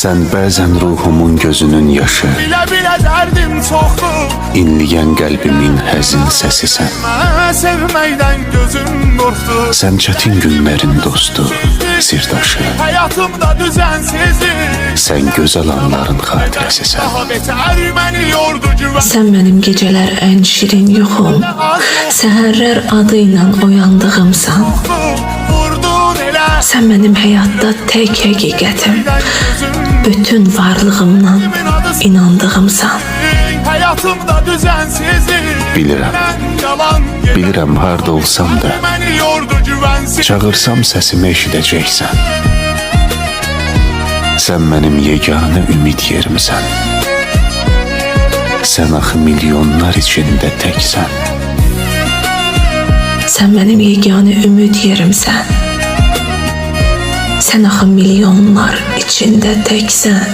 Sen bəzən ruhumun gözünün yaşı, Bilə-bilə dərdim çoxdur, inləyən qəlbimin həzin səsisən. Mən sevməkdən gözüm qorxdu. Sən çətin günlərin dostu, sirdaşı. Həyatımda düzənsizlik, Sən gözəl anların xatirəsisən. daha betər məni yordu güvən. Sən mənim gecələr ən şirin yuxum, səhərlər adıyla oyandığımsan. Vurdun elə, Sən mənim həyatda tək həqiqətim, gözüm bütün varlığımla inandığımsan. Həyatımda düzənsizlik, Bilirəm, mən yalan bilirəm harda olsam da, məni yordu güvənsiz. çağırsam səsimi eşidəcəksən. Sən mənim yeganə ümid yerimsən. Sən axı milyonlar içində təksən. Sən mənim yeganə ümid yerimsən. Sən axı milyonlar içində təksən.